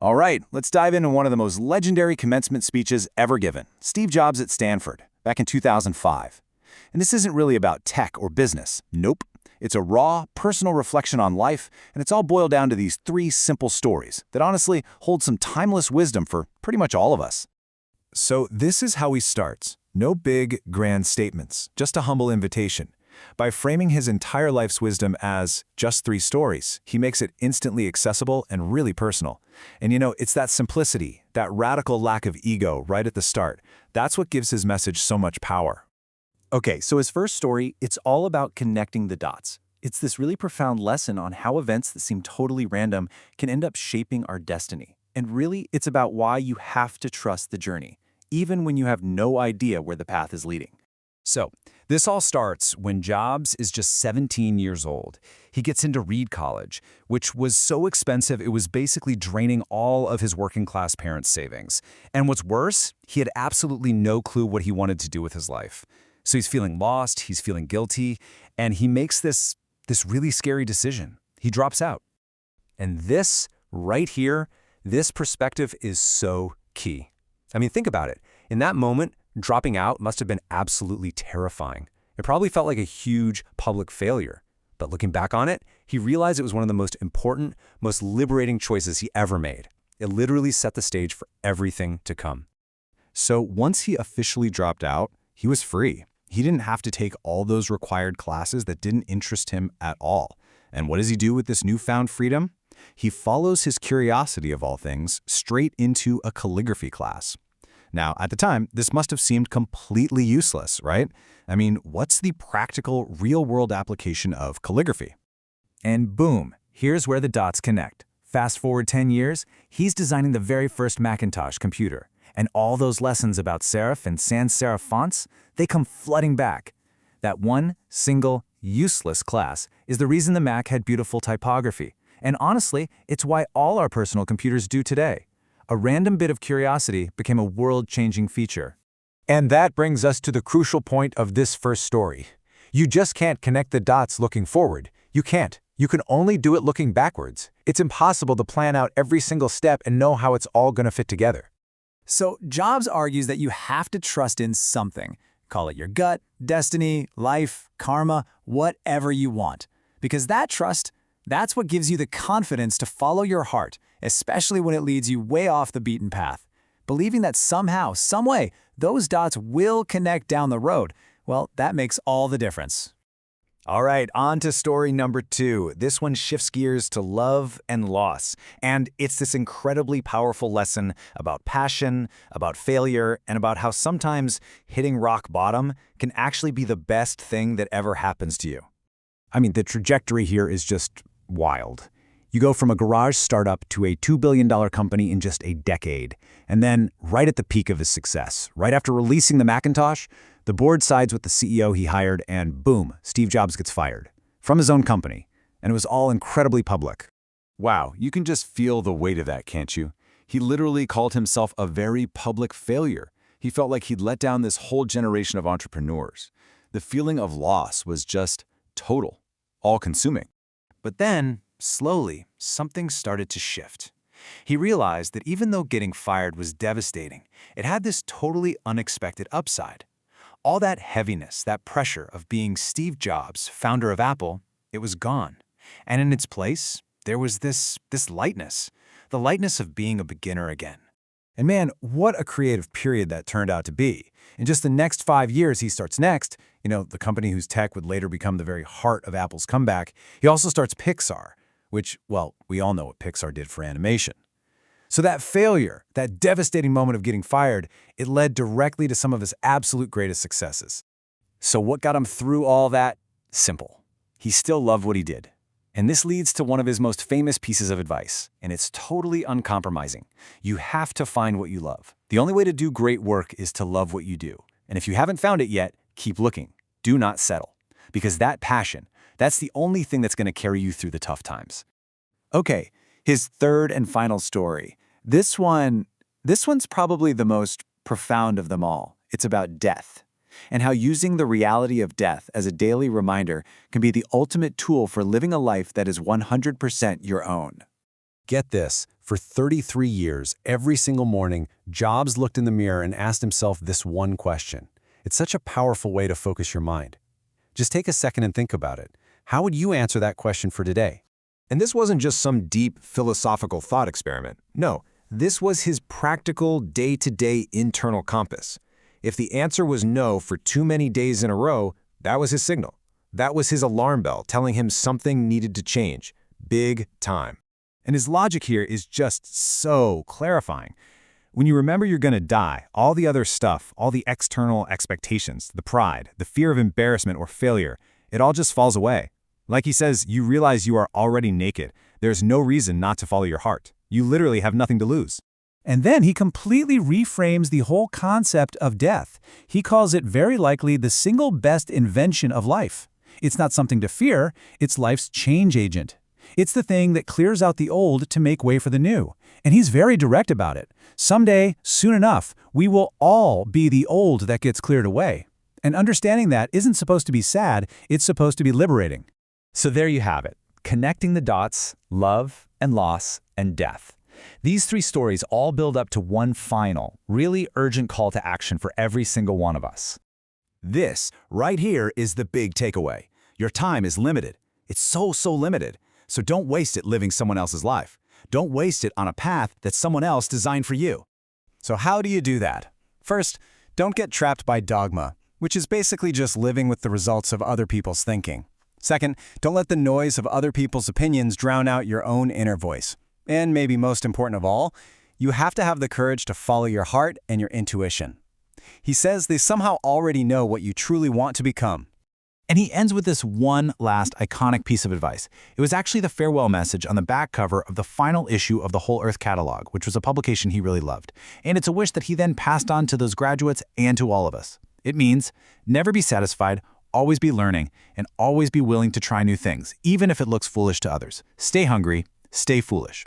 All right, let's dive into one of the most legendary commencement speeches ever given, Steve Jobs at Stanford, back in 2005. And this isn't really about tech or business. Nope. It's a raw, personal reflection on life, and it's all boiled down to these three simple stories that honestly hold some timeless wisdom for pretty much all of us. So this is how he starts. No big, grand statements, just a humble invitation. By framing his entire life's wisdom as just three stories, he makes it instantly accessible and really personal. And it's that simplicity, that radical lack of ego right at the start. That's what gives his message so much power. Okay, so his first story, it's all about connecting the dots. It's this really profound lesson on how events that seem totally random can end up shaping our destiny. And really, it's about why you have to trust the journey, even when you have no idea where the path is leading. So, this all starts when Jobs is just 17 years old. He gets into Reed College, which was so expensive it was basically draining all of his working-class parents' savings. And what's worse, he had absolutely no clue what he wanted to do with his life. So he's feeling lost, he's feeling guilty, and he makes this really scary decision. He drops out. And this, right here, this perspective is so key. I mean, think about it. In that moment, dropping out must have been absolutely terrifying. It probably felt like a huge public failure. But looking back on it, he realized it was one of the most important, most liberating choices he ever made. It literally set the stage for everything to come. So once he officially dropped out, he was free. He didn't have to take all those required classes that didn't interest him at all. And what does he do with this newfound freedom? He follows his curiosity of all things straight into a calligraphy class. Now, at the time, this must have seemed completely useless, right? I mean, what's the practical, real-world application of calligraphy? And boom, here's where the dots connect. Fast forward 10 years, he's designing the very first Macintosh computer. And all those lessons about serif and sans serif fonts, they come flooding back. That one, single, useless class is the reason the Mac had beautiful typography. And honestly, it's why all our personal computers do today. A random bit of curiosity became a world-changing feature. And that brings us to the crucial point of this first story. You just can't connect the dots looking forward. You can't. You can only do it looking backwards. It's impossible to plan out every single step and know how it's all going to fit together. So Jobs argues that you have to trust in something. Call it your gut, destiny, life, karma, whatever you want. Because that trust, that's what gives you the confidence to follow your heart, especially when it leads you way off the beaten path. Believing that somehow, some way, those dots will connect down the road, well, that makes all the difference. All right, on to story number 2. This one shifts gears to love and loss. And it's this incredibly powerful lesson about passion, about failure, and about how sometimes hitting rock bottom can actually be the best thing that ever happens to you. I mean, the trajectory here is just wild. You go from a garage startup to a $2 billion company in just a decade. And then, right at the peak of his success, right after releasing the Macintosh, the board sides with the CEO he hired, and boom, Steve Jobs gets fired. From his own company. And it was all incredibly public. Wow, you can just feel the weight of that, can't you? He literally called himself a very public failure. He felt like he'd let down this whole generation of entrepreneurs. The feeling of loss was just total, all-consuming. But then, slowly, something started to shift. He realized that even though getting fired was devastating, it had this totally unexpected upside. All that heaviness, that pressure of being Steve Jobs, founder of Apple, it was gone. And in its place, there was this lightness, the lightness of being a beginner again. And man, what a creative period that turned out to be. In just the next 5 years, he starts Next, the company whose tech would later become the very heart of Apple's comeback. He also starts Pixar, which, well, we all know what Pixar did for animation. So that failure, that devastating moment of getting fired, it led directly to some of his absolute greatest successes. So what got him through all that? Simple. He still loved what he did. And this leads to one of his most famous pieces of advice, and it's totally uncompromising. You have to find what you love. The only way to do great work is to love what you do. And if you haven't found it yet, keep looking. Do not settle. Because that passion, that's the only thing that's going to carry you through the tough times. Okay, his third and final story. This one's probably the most profound of them all. It's about death, and how using the reality of death as a daily reminder can be the ultimate tool for living a life that is 100% your own. Get this, For 33 years, every single morning, Jobs looked in the mirror and asked himself this one question. It's such a powerful way to focus your mind. Just take a second and think about it. How would you answer that question for today? And this wasn't just some deep philosophical thought experiment. No, this was his practical, day-to-day internal compass. If the answer was no for too many days in a row, that was his signal. That was his alarm bell telling him something needed to change. Big time. And his logic here is just so clarifying. When you remember you're going to die, all the other stuff, all the external expectations, the pride, the fear of embarrassment or failure, it all just falls away. Like he says, you realize you are already naked. There's no reason not to follow your heart. You literally have nothing to lose. And then he completely reframes the whole concept of death. He calls it very likely the single best invention of life. It's not something to fear, it's life's change agent. It's the thing that clears out the old to make way for the new. And he's very direct about it. Someday, soon enough, we will all be the old that gets cleared away. And understanding that isn't supposed to be sad, it's supposed to be liberating. So there you have it, connecting the dots, love and loss and death. These three stories all build up to one final, really urgent call to action for every single one of us. This, right here, is the big takeaway. Your time is limited. It's so limited. So don't waste it living someone else's life. Don't waste it on a path that someone else designed for you. So how do you do that? First, don't get trapped by dogma, which is basically just living with the results of other people's thinking. Second, don't let the noise of other people's opinions drown out your own inner voice. And maybe most important of all, you have to have the courage to follow your heart and your intuition. He says they somehow already know what you truly want to become. And he ends with this one last iconic piece of advice. It was actually the farewell message on the back cover of the final issue of the Whole Earth Catalog, which was a publication he really loved. And it's a wish that he then passed on to those graduates and to all of us. It means never be satisfied, always be learning, and always be willing to try new things, even if it looks foolish to others. Stay hungry, stay foolish.